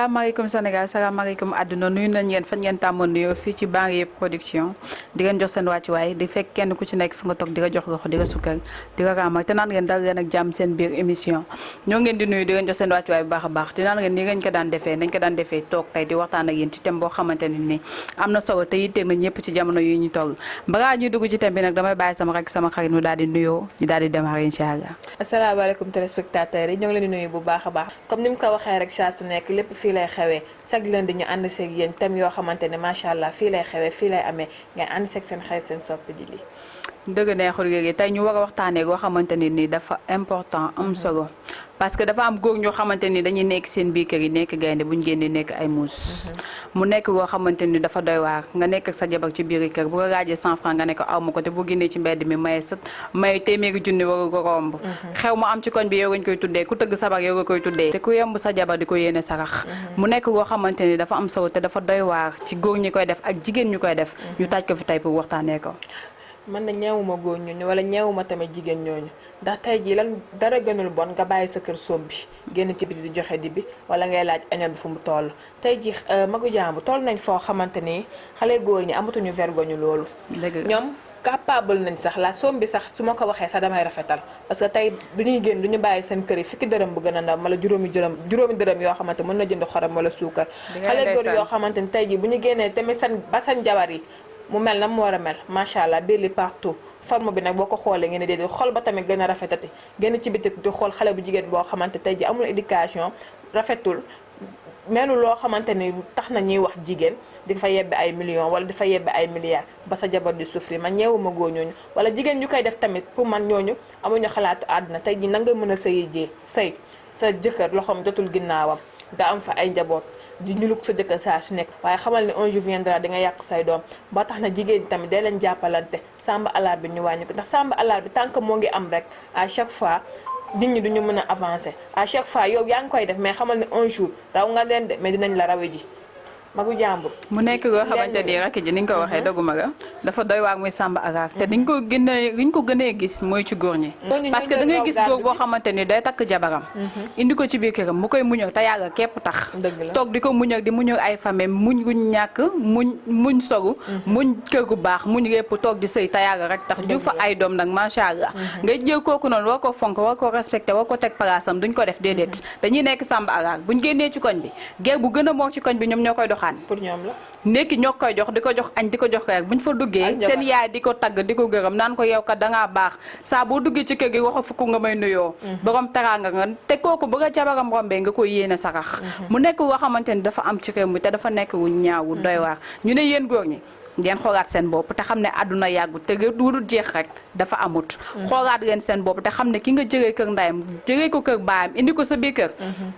salaamaaleykum Sénégal salaamaaleykum àdduna nuyu nañ leen fan ngeen tàmmoon nuyoo fii ci Banlieue Production di ngeen jox seen wàccuwaay di fekk kenn ku ci nekk fi nga toog di nga jox gox di nga sukkal di nga raamal te naan ngeen dal leen ak jàmm seen biir émission ñoo ngeen di nuyu di ngeen jox seen wàccuwaay bu baax a baax di naan ngeen ni ngeen ko daan defee nañ ko daan defee toog tey di waxtaan ak yéen ci thème boo xamante ne nii am na solo te yitteeg na ñëpp ci jamono yi ñu toll balaa ñuy dugg ci thème bi nag damay bàyyi sama rek sama xarit mu daal di nuyoo ñu daal di démarrer incha allah. asalaamaaleykum téléspectateurs yi ñoo ngi leen di nuyu bu baax a baax comme ni mu ko waxee rek saa su nekk lépp fii lay xewee chaque lundi ñu ànd seeg yéen thème yoo xamante ne macha allah fii lay xewee fii lay amee ngeen ànd seeg seen xarit seen soppi di lii. dëgg neexul yéegi tey ñu war a waxtaanee goo xamante ni nii dafa important am solo parce que dafa am góor ñoo xamante ni dañuy nekk seen biir kër yi nekk gaynde bu ñu génnee nekk ay muus mu nekk goo xamante ni dafa doy waar nga nekk ak sa jabar ci biir kër bu ko laajee 100 francs nga ne ko aw ma ko te bu génnee ci mbedd mi may téeméeri junni war ko romb xew mu am ci koñ bi yow nga koy tuddee ku tëgg sabar yow nga koy tuddee te ku yemb sa jabar di ko yéene sarax mu nekk goo xamante ni dafa am solo te dafa doy waar ci góor ñi koy def ak jigéen ñu koy def ñu taaj ko fi tey pour waxtaanee ko. man na ñeewuma góor ñooñu wala ñeewuma tamit jigéen ñooñu ndax tey jii lan dara gënul bon nga bàyyi sa kër soom bi génn ci biti di joxe di bi wala ngay laaj año bi fu mu toll tey jii magu jàmbu toll nañ foo xamante ni xale góor ñi amatuñu vergogne loolu ñoom capable nañ sax la soom bi sax su ma ko waxee sax damay rafetal parce que tey du ñuy génn du ñu bàyyi seen kër yi fukki dërëm bu gën a ndaw wala juróomi dërëm yoo xamante mën na jënd xorom wala suukar xale góor yoo xamante ni tey jii bu ñu génnee tamit seen jabar yi mu mel na mu war a mel macha allah belli partout forme bi nag boo ko xoolee ngeen ne déedéet xol ba tamit gën a rafetati génn ci biti di xool xale bu jigéen boo xamante tey ji amul éducation rafetul melu loo xamante ni tax na ñuy wax jigéen di fa yebbe ay millions wala di fa yebbe ay milliards ba sa jabar di souffrir man ñeewuma góor ñooñu wala jigéen ñu koy def tamit pour man ñooñu amuñu xalaatu àdduna tey ji na nga mën a sëy sa jëkkër loxoom jotul ginnaawam nga am fa ay njaboot di ñuluk sa jëkkër saa su nekk waaye xamal ne un jour viendra di nga yàq say doom ba tax na jigéen ñi tamit day leen jàppalante samba alaar bi ñu wàññi ko ndax samba alaar bi tant que moo ngi am rek à chaque fois nit ñi duñu mën a avancer à chaque fois yow yaa ngi koy def mais xamal ne un jour raw nga leen de mais dinañ la rawe ji magu jàmbur mu nekk loo xamante ni rakk ji ni nga ko waxee doguma ga dafa doy waar muy sàmba araar te liñ ko gënee gis mooy ci góor ñi parce que da ngay gis góor boo xamante ni day takk jabaram indi ko ci biir këram mu koy muñal te yàlla képp tax toog di ko muñal di muñal ay famille muñ guñ ñàkk muñ sogu muñ kër gu baax muñ lépp toog di sëy te yàlla rek tax ju fa ay doom nag macha allah ngay jël kooku noonu war ko fonk war ko respecté war ko teg palaasam duñ ko def déedéet dañuy nekk sàmba araar buñ génnee ci koñ bi géer bu gën a moo ci koñ bi ñoom ñoo koy dox pour ñoom la ndekki ñoo koy jox di ko jox añ di ko jox rek buñ fa duggee seen yaay di ko tagg di ko gërëm naan ko yow kat dangaa baax saa boo duggee ci kër gi waxo fukk nga may nuyoo borom teraanga nga te kooku bëgg a jabaram rombee nga koy yéene sarax mu nekk loo xamante ni dafa am ci réew mi te dafa nekk wu ñaawu doy waar ñu ne yéen góor ñi ngeen xoolaat seen bopp te xam ne àdduna yàggu te wudul jeex rek dafa amut xoolaat leen seen bopp te xam ne ki nga jëlee kër ndayam jëlee ko kër baayam indi ko sa biir kër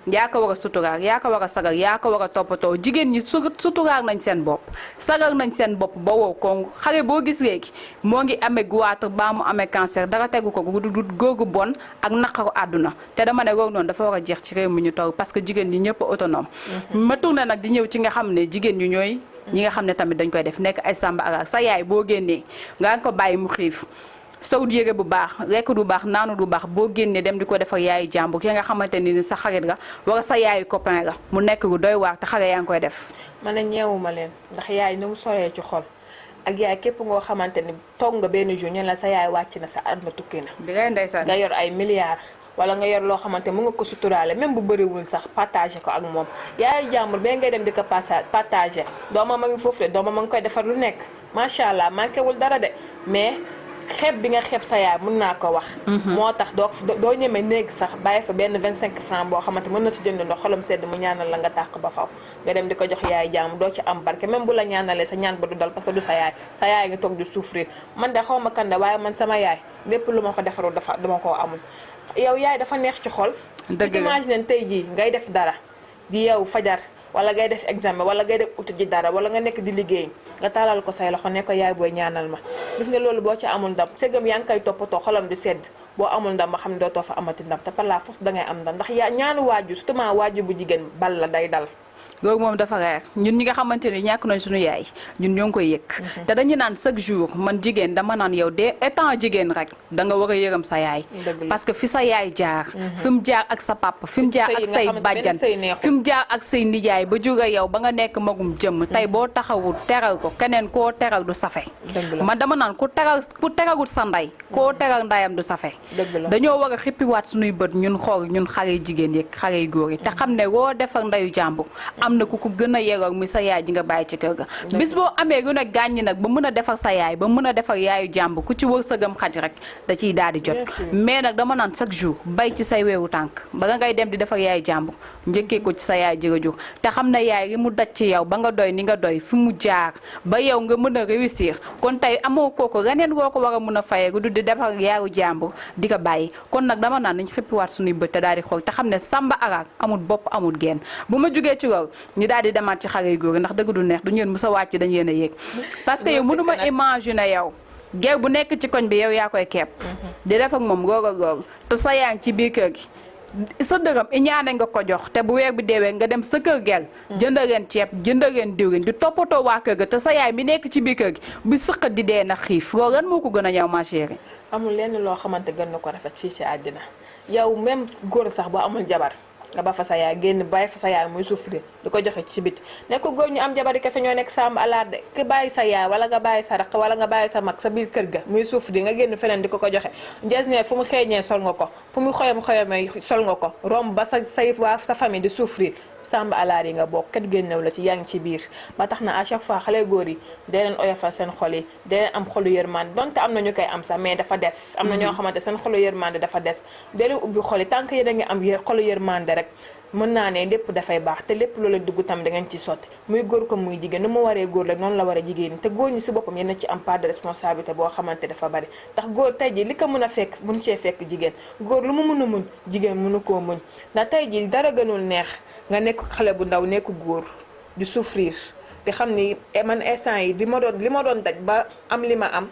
yaa ko war a suturaal yaa ko war a sagal yaa ko war a toppatoo jigéen ñi suturaal nañ seen bopp sagal nañ seen bopp ba wow ko xale boo gis léegi moo ngi amee goitre baa mu amee cancer dara tegu ko góor gu bon ak naqaru àdduna te dama ne loolu noonu dafa war a jeex ci réew mi ñu toog parce que jigéen ñi ñëpp autonome ma tourné nag di ñëw ci nga xam ne jigéen ñi ñooy ñi nga xam ne tamit dañ koy def nekk ay sàmba araar sa yaay boo génnee nga ko bàyyi mu xiif sowut yére bu baax lekk du baax naanu du baax boo génnee dem di ko def ak yaayu jàmbur ki nga xamante ni sa xarit nga wala sa yaayu copain la mu nekk lu doy waar te xale yaa ngi koy def man ne ñeewuma leen ndax yaay ni mu soree ci xol ak yaay képp ngoo xamante ni toog nga benn jour ñen la sa yaay wàcc na sa àdduna tukki na bi ngay ndeysaan nga yor ay milliards wala nga yor loo xamante mu nga ko suturaale même bu bëriwul sax partagé ko ak moom yaay jàmbur ba ngay dem di ko partagé doomam a ngi foofu de doomam a ngi koy defar lu nekk macha allah manqué wul dara de mais xeeb bi nga xeeb sa yaay mën naa ko wax moo tax doo ñeme néeg sax bàyyi fa benn 25 francs boo xamante mën na si jënd ndox xolam sedd mu ñaanal la nga tàq ba faw nga dem di ko jox yaay jàmm doo ci am barke même bu la ñaanalee sa ñaan ba du dal parce que du sa yaay nga toog di souffrir man de xaw ma kan de waaye man sama yaay lépp lu ma ko defarul dama koo amul yow yaay dafa neex ci xol dëgg imagine tey jii ngay def dara di yeewu fajar wala ngay def examen wala ngay def uti ji dara wala nga nekk di liggéey nga taalal ko say loxo ne ko yaay booy ñaanal ma gis nga loolu boo ci amul ndam ségam yaa ngi koy toppatoo xolam di sedd boo amul ndam ma xam ne dootoo fa amati ndam te par la force dangay am ndam ndax yaa ñaanu waaju surtout waaju bu jigéen bal la day dal loolu moom dafa reer ñun ñi nga xamante ni ñàkk nañ suñu yaay ñun ñoo ngi koy yëg te dañu naan chaque jour man jigéen dama naan yow de étant jigéen rek da nga war a yërëm sa yaay parce que fi sa yaay jaar fi mu jaar ak sa papa fi mu jaar ak say bàjjan fi mu jaar ak say nijaay ba jóge yow ba nga nekk magum jëmm tey boo taxawul teral ko keneen koo teral du safe man dama naan ku teragul sa ndey koo teral ndayam du safe dañoo war a xippiwaat suñuy bët ñun xool ñun xale jigéen yi xale góor yi te xam ne woo defar ndeyu jàmbur am na ku ko gën a yeroog mi sa yaay ji nga bàyyi ci kër ga bis boo amee lu ne gàññi nag ba mën a defar sa yaay ba mën a defar yaayu jàmbur ku ci wërsëgam xaj rek da ciy daal di jot mais nag dama naan chaque jour bay ci say weewu tànk ba nga ngay dem di defar yaayu jàmbur njëkkee ko ci sa yaay ji nga jur te xam ne yaay li mu daj ci yow ba nga doy ni nga doy fi mu jaar ba yow nga mën a réussir kon tey amoo kooku reneen woo ko war a mën a fayee du di defar yaayu jàmbur di ko bàyyi kon nag dama naan nañ xippiwaat suñuy bët te daal di xool te xam ne samba araak amul bopp amul genn bu ma jugee ci loolu ñu daal di demaat ci xale yu góor ndax dëgg du neex du ngeen mës a wàcc dañ leen a yéeg parce que yow mënu ma imaginer yow géer bu nekk ci koñ bi yow yaa koy kepp di def ak moom góor a góor te sa yaa ngi ci biir kër gi sa dërëm i ñaane nga ko jox te bu weer bi deewee nga dem sa kër ger jënda leen ceeb jënda leen diwlin di toppatoo waa kër ga te sa yaay mi nekk ci biir kër gi bi sëq di dee na xiif loolu lan moo ko gën a ñëw ma chérie amul lenn loo xamante gën na ko rafet fii si àddina yow même góor sax boo amul jabar nga ba fa sa yaay génn bàyyi fa sa yaay muy souffrir di ko joxe ci biti nekk góor ñu am jabari kese ñoo nekk sàmm alaat de ki bàyyi sa yaay wala nga bàyyi sa raq wala nga bàyyi sa mag sa biir kër ga muy souffrir nga génn feneen di ko joxe njees ne fu mu xeeñee sol nga ko fu mu xoyamee sol nga ko romb ba say waa sa famille di souffrir sàmm alaat yi nga bokk ket génnew la ci yaa ngi ci biir ba tax na à chaque fois xale góor yi dee leen oyofal seen xol yi dee leen am xolu yërmande donte am na ñu koy am sax mais dafa des am na ñoo xamante seen xolu yërmande dafa des dee leen ubbi xol yi tant que yéen a ngi am xolu yërmande rek mën naa ne lépp dafay baax te lépp loola dugg tam da ngeen ci sotti muy góor ko muy jigéen nu mu waree góor rek noonu la war a jigéen ñi te góor ñi si boppam yéen a ci am part de responsabilité boo xamante dafa bari ndax góor tey ji li ko mën a fekk mën cee fekk jigéen góor lu mu mën a muñ jigéen mënu koo muñ ndax tey ji dara gënul neex nga nekk xale bu ndaw nekk góor di souffrir te xam ni man instant yi li ma doon daj ba am li ma am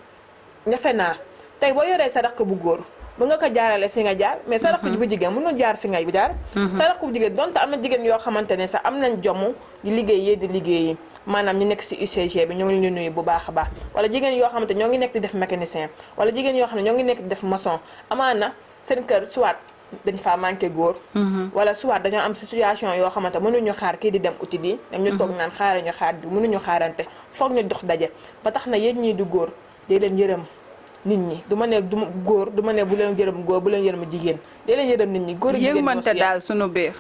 ñafe naa tey boo yoree sa rakk bu góor mën nga ko jaarale fi nga jaar mais sa rakk bu jigéen mën na jaar fi nga jaar sa rakk bu jigéen donte am na jigéen yoo xamante ne sax am nañ jomm di liggéey di liggéeyi maanaam ñu nekk si UCG bi ñoo ngi leen nuyu bu baax a baax wala jigéen yoo xamante ñoo ngi nekk di def mécanicien wala jigéen yoo xam ne ñoo ngi nekk di def maçon amaana seen kër soit dañ faa manqué góor wala soit dañoo am situation yoo xamante mënuñu xaar kii di dem uti di dem ñu toog naan xaarañu xaar bi mënuñu xaarante foog ñu dox daje ba tax na yéen ñii du góor dee leen yërëm nit ñi du ma ne du góor du ma ne bu leen yërëm góor bu leen yërëm jigéen dee leen yërëm nit ñi góor ak jigéen yërmante daal sunu biir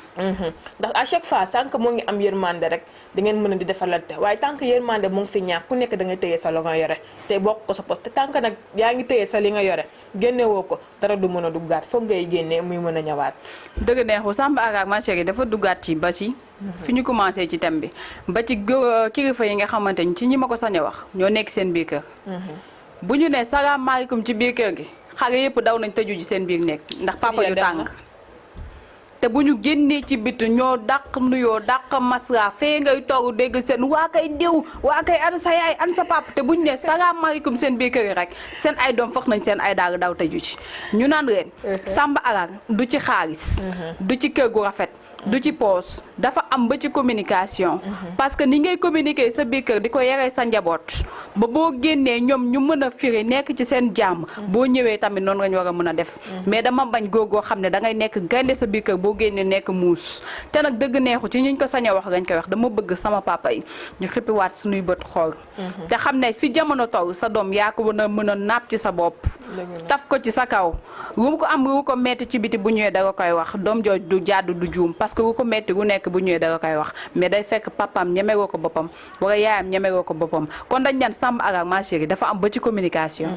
ndax à chaque fois sànq moo ngi am yërmande rek da ngeen mën a di defalante waaye tant que yërmande mu ngi fi ñaax ku nekk da ngay téye sa la nga yore te bokk ko sa poste te tant que nag yaa ngi téye sa li nga yore génnewoo ko dara du mën a duggaat foog ngay génnee muy mën a ñëwaat dëgg neexu Samba Araak ma chérie dafa duggaat ci ba ci fi ñu commencé ci thème bi ba ci kilifa yi nga xamante ni ci ñi ma ko sañ a wax ñoo nekk seen biir kër bu ñu ne salaamaaleykum ci biir kër gi xale yëpp daw nañ tëju ji seen biir nekk ndax papa yu tàng te bu ñu génnee ci bitu ñoo dàq nuyoo dàq masra fee ngay toog dégg seen waa kay diw waa kay an sa yaay an sa papa te bu ñu ne salaamaaleykum seen biir kër gi rek seen ay doom foog nañ seen ay daal daw tëju ci ñu naan leen Samba Araak du ci xaalis du ci kër gu rafet du ci poos dafa am ba ci communication parce que ni ngay communiquer sa biir kër di ko yaree sa njaboot ba boo génnee ñoom ñu mën a firi nekk ci seen jàmm boo ñëwee tamit noonu nga ñu war a mën a def mais dama bañ góor goo xam ne da ngay nekk gaynde sa biir kër boo génnee nekk muus te nag dëgg neexu ci ñuñ ko sañ a wax lañ koy wax dama bëgg sama papa yi ñu xippiwaat suñuy bët xool te xam ne fi jamono toll sa doom yaa ko mën a napp ci sa bopp taf ko ci sa kaw lu ko am lu ko metti ci biti bu ñëwee da nga koy wax doom jooj du jàddu du juum parce que lu ko metti gu nekk bu ñëwee da nga koy wax mais day fekk papaam ñemewoo ko boppam wala yaayam ñemewoo ko boppam kon dañ ñaan Samba Araak ma chérie dafa am ba ci communication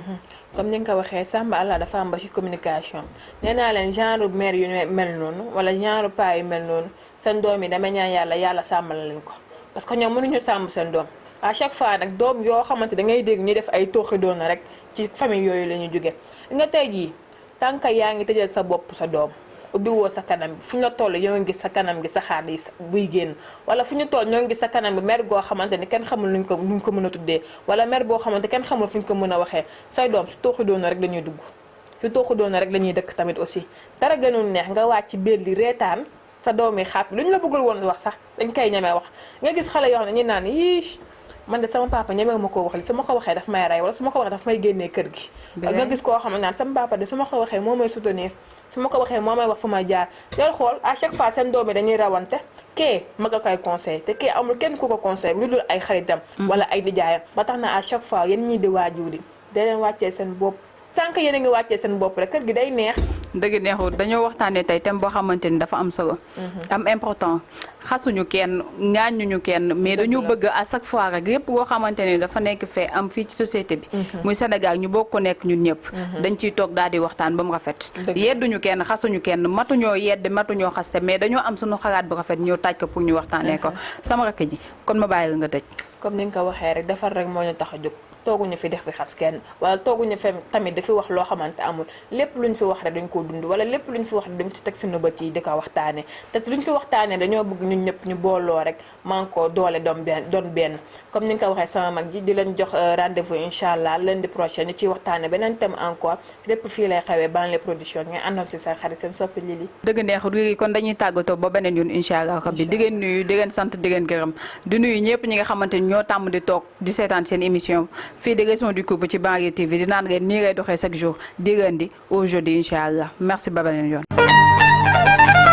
comme ni nga ko waxee Samba Araak dafa am ba ci communication nee naa leen genre mère yu mel noonu wala genre paa yu mel noonu seen doom yi dama ñaan yàlla sàmmal leen ko parce que ñoom mënuñu sàmm seen doom à chaque fois nag doom yoo xamante da ngay dégg ñu def ay tooxi doona rek ci famille yooyu la ñu jóge nga tey jii tant que yaa ngi tëjal sa bopp sa doom ubbi woo sa kanam bi fu ñu la toll ñoo ngi gis sa kanam gi sa xaar yi buy génn wala fu ñu toll ñoo ngi gis sa kanam bi mer goo xamante ni kenn xamul nuñ ko mën a tuddee wala mer boo xamante kenn xamul fu ñu ko mën a waxee say doom su tooxi doona rek dañuy dugg su tooxi doona rek dañuy dëkk tamit aussi dara gënul neex nga wàcc ci biir li reetaan sa doom yi xàppi lu ñu la bëggul woon wax sax dañ koy ñemee wax nga gis xale yoo xam ne ñu naan yii man de sama papa ñemewu ma koo wax li su ma ko waxee daf may rey wala su ma ko waxee daf may génnee kër gi nga gis koo xam ne naan sama papa de su ma ko waxee moo may soutenir su ma ko waxee moo may wax fu ma jaar del xool à chaque fois seen doom yi dañuy rawante kee ma nga koy conseil te kee amul kenn ku ko conseil lu dul ay xaritam wala ay nijaayam ba tax na à chaque fois yéen ñii di waajur yi da leen wàccee seen bopp tant que yéen a ngi wàccee seen bopp rek kër gi day neex dëgg neexul dañoo waxtaanee tey thème boo xamante ni dafa am solo am important xasuñu kenn ŋaañuñu kenn mais dañu bëgg à chaque fois rek yépp boo xamante ni dafa nekk fee am fii ci société bi muy Sénégal ñu bokk ko nekk ñun ñëpp dañ ciy toog daal di waxtaan ba mu rafet yedduñu kenn xasuñu kenn matuñoo yedd matuñoo xaste mais dañoo am suñu xalaat bu rafet ñëw taaj ko pour ñu waxtaanee ko sama rakk ji kon ma bàyyi la nga tëj comme ni nga ko waxee rek defar rek moo ñu tax a jóg tooguñu fi def fi xas kenn wala tooguñu fi tamit dafi wax loo xamante amul lépp luñ fi wax rek dañ koo dund wala lépp luñ fi wax rek dañ ci teg suñu bët yi di ko waxtaane te luñ fi waxtaanee dañoo bëgg ñun ñëpp ñu booloo rek man ko doole doon benn comme ni nga ko waxee sama mag ji di leen jox rendez-vous incha allah lundi prochain ñu ciy waxtaane beneen thème encore lépp fii lay xewee Banlieue Production ngay àndoon si seen xarit seen soppi Lili dëgg neexul Lili kon dañuy tàggatoo ba beneen yoon incha allah rabbi di ngeen nuyu di ngeen sant di ngeen gërëm di nuyu ñëpp ñi nga xamante ni ñoo tàmm di toog di seetaan seen émission fii de Raison du Couple ci Banlieue TV di naan ngeen nii ngay doxee chaque jour di lundi au jeudi incha allah merci ba beneen yoon